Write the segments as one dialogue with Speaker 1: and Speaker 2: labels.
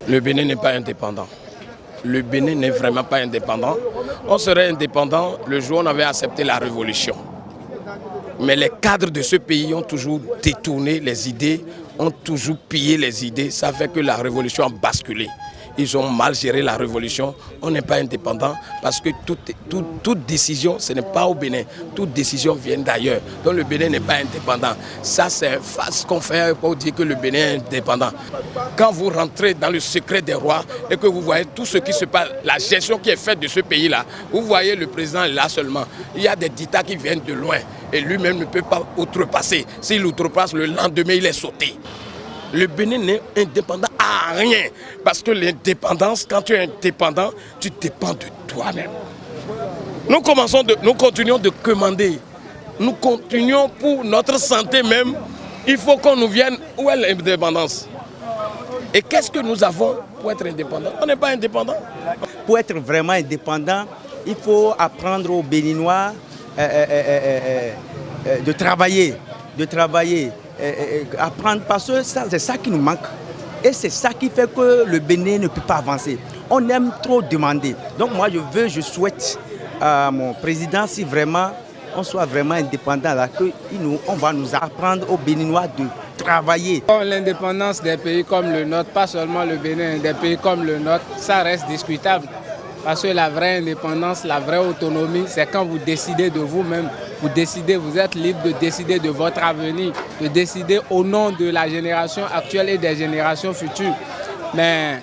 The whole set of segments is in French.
Speaker 1: Le Bénin n'est pas indépendant. Le Bénin n'est vraiment pas indépendant. On serait indépendant le jour où on avait accepté la révolution. Mais les cadres de ce pays ont toujours détourné les idées, ont toujours pillé les idées. Ça fait que la révolution a basculé. Ils ont mal géré la révolution. On n'est pas indépendant parce que toute décision, ce n'est pas au Bénin. Toute décision vient d'ailleurs. Donc le Bénin n'est pas indépendant. Ça, c'est ce qu'on fait pour dire que le Bénin est indépendant. Quand vous rentrez dans le secret des rois et que vous voyez tout ce qui se passe, la gestion qui est faite de ce pays-là, vous voyez le président là seulement. Il y a des dictats qui viennent de loin et lui-même ne peut pas outrepasser. S'il outrepasse, le lendemain, il est sauté. Le Bénin n'est indépendant à rien. Parce que l'indépendance, quand tu es indépendant, tu dépends de toi-même. Nous continuons de commander. Nous continuons pour notre santé même. Il faut qu'on nous vienne. Où est l'indépendance? Et qu'est-ce que nous avons pour être indépendant? On n'est pas indépendant.
Speaker 2: Pour être vraiment indépendant, il faut apprendre aux Béninois de travailler. Apprendre parce que c'est ça qui nous manque. Et c'est ça qui fait que le Bénin ne peut pas avancer. On aime trop demander. Donc moi je souhaite à mon président, si vraiment on soit vraiment indépendant, là, on va nous apprendre aux Béninois de travailler.
Speaker 3: L'indépendance des pays comme le nôtre, pas seulement le Bénin, des pays comme le nôtre, ça reste discutable. Parce que la vraie indépendance, la vraie autonomie, c'est quand vous décidez de vous-même. Vous décidez, vous êtes libre de décider de votre avenir, de décider au nom de la génération actuelle et des générations futures. Mais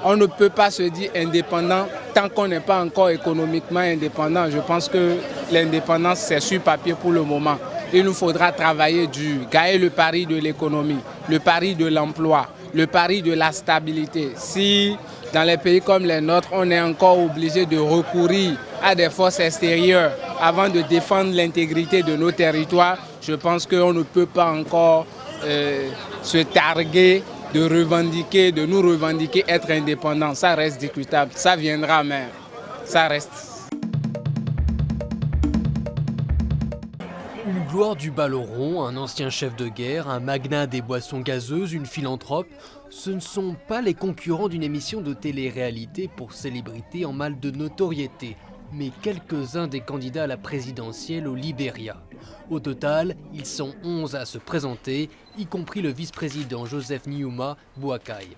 Speaker 3: on ne peut pas se dire indépendant tant qu'on n'est pas encore économiquement indépendant. Je pense que l'indépendance, c'est sur papier pour le moment. Il nous faudra travailler dur, gagner le pari de l'économie, le pari de l'emploi, le pari de la stabilité. Si dans les pays comme les nôtres, on est encore obligé de recourir à des forces extérieures avant de défendre l'intégrité de nos territoires, je pense qu'on ne peut pas encore se targuer de nous revendiquer être indépendants. Ça reste discutable, ça viendra, mais ça reste.
Speaker 4: Une gloire du ballon rond, un ancien chef de guerre, un magnat des boissons gazeuses, une philanthrope, ce ne sont pas les concurrents d'une émission de télé-réalité pour célébrités en mal de notoriété, mais quelques-uns des candidats à la présidentielle au Libéria. Au total, ils sont 11 à se présenter, y compris le vice-président Joseph Nyuma Boakai.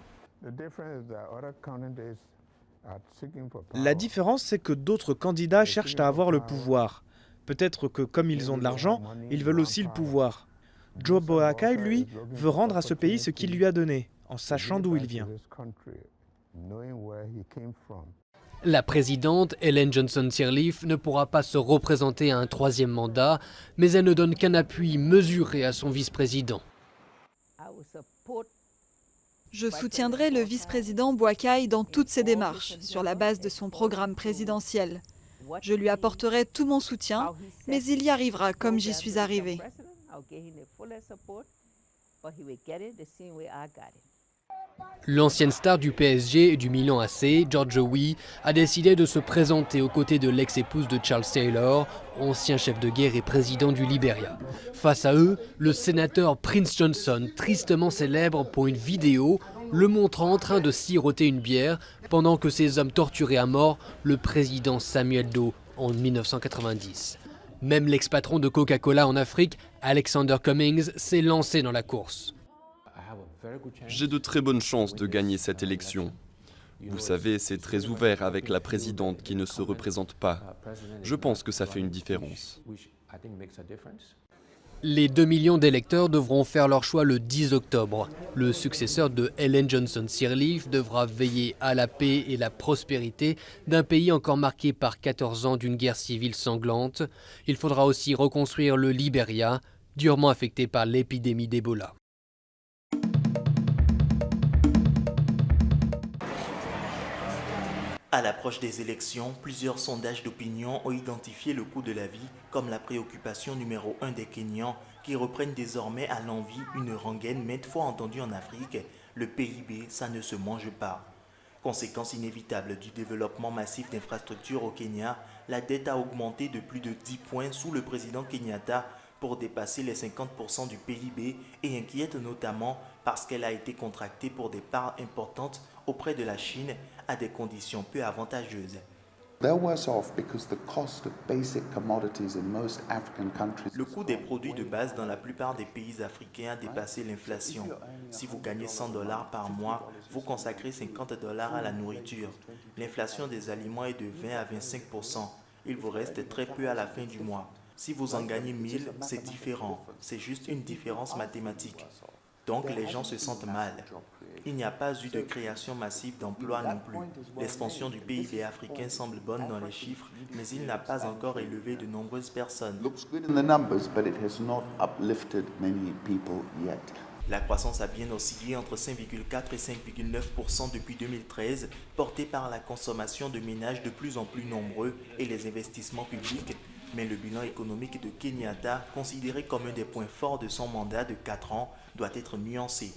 Speaker 5: La différence, c'est que d'autres candidats cherchent à avoir le pouvoir. Peut-être que comme ils ont de l'argent, ils veulent aussi le pouvoir. Joe Boakai, lui, veut rendre à ce pays ce qu'il lui a donné, en sachant d'où il vient.
Speaker 4: La présidente Ellen Johnson Sirleaf ne pourra pas se représenter à un troisième mandat, mais elle ne donne qu'un appui mesuré à son vice-président.
Speaker 6: Je soutiendrai le vice-président Boakai dans toutes ses démarches, sur la base de son programme présidentiel. Je lui apporterai tout mon soutien, mais il y arrivera comme j'y suis arrivé.
Speaker 4: L'ancienne star du PSG et du Milan AC, Giorgio Weah, a décidé de se présenter aux côtés de l'ex-épouse de Charles Taylor, ancien chef de guerre et président du Libéria. Face à eux, le sénateur Prince Johnson, tristement célèbre pour une vidéo, le montrant en train de siroter une bière pendant que ces hommes torturaient à mort le président Samuel Doe en 1990. Même l'ex-patron de Coca-Cola en Afrique, Alexander Cummings, s'est lancé dans la course.
Speaker 7: J'ai de très bonnes chances de gagner cette élection. Vous savez, c'est très ouvert avec la présidente qui ne se représente pas. Je pense que ça fait une différence.
Speaker 4: Les 2 millions d'électeurs devront faire leur choix le 10 octobre. Le successeur de Ellen Johnson Sirleaf devra veiller à la paix et la prospérité d'un pays encore marqué par 14 ans d'une guerre civile sanglante. Il faudra aussi reconstruire le Libéria, durement affecté par l'épidémie d'Ebola.
Speaker 8: À l'approche des élections, plusieurs sondages d'opinion ont identifié le coût de la vie comme la préoccupation numéro 1 des Kenyans qui reprennent désormais à l'envi une rengaine maintes fois entendue en Afrique, le PIB, ça ne se mange pas. Conséquence inévitable du développement massif d'infrastructures au Kenya, la dette a augmenté de plus de 10 points sous le président Kenyatta, pour dépasser les 50% du PIB et inquiète notamment parce qu'elle a été contractée pour des parts importantes auprès de la Chine à des conditions peu avantageuses. Le coût des produits de base dans la plupart des pays africains a dépassé l'inflation. Si vous gagnez $100 par mois, vous consacrez $50 à la nourriture. L'inflation des aliments est de 20 à 25%. Il vous reste très peu à la fin du mois. Si vous en gagnez 1000, c'est différent. C'est juste une différence mathématique. Donc les gens se sentent mal. Il n'y a pas eu de création massive d'emplois non plus. L'expansion du PIB africain semble bonne dans les chiffres, mais il n'a pas encore élevé de nombreuses personnes. La croissance a bien oscillé entre 5,4 et 5,9% depuis 2013, portée par la consommation de ménages de plus en plus nombreux et les investissements publics. Mais le bilan économique de Kenyatta, considéré comme un des points forts de son mandat de 4 ans, doit être nuancé.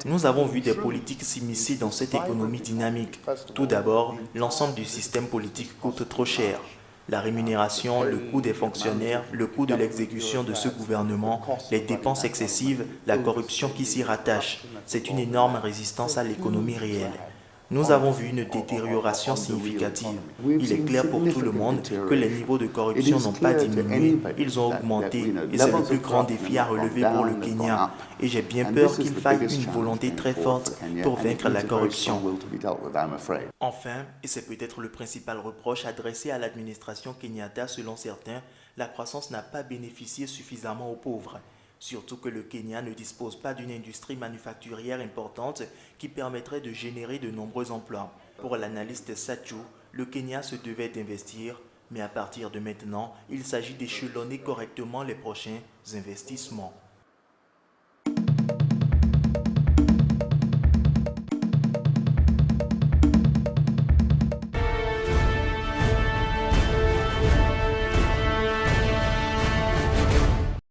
Speaker 8: Nous avons vu des politiques s'immiscer dans cette économie dynamique. Tout d'abord, l'ensemble du système politique coûte trop cher. La rémunération, le coût des fonctionnaires, le coût de l'exécution de ce gouvernement, les dépenses excessives, la corruption qui s'y rattache. C'est une énorme résistance à l'économie réelle. Nous avons vu une détérioration significative. Il est clair pour tout le monde que les niveaux de corruption n'ont pas diminué, ils ont augmenté et c'est le plus grand défi à relever pour le Kenya. Et j'ai bien peur qu'il faille une volonté très forte pour vaincre la corruption. Enfin, et c'est peut-être le principal reproche adressé à l'administration Kenyatta selon certains, la croissance n'a pas bénéficié suffisamment aux pauvres. Surtout que le Kenya ne dispose pas d'une industrie manufacturière importante qui permettrait de générer de nombreux emplois. Pour l'analyste Sachu, le Kenya se devait d'investir, mais à partir de maintenant, il s'agit d'échelonner correctement les prochains investissements.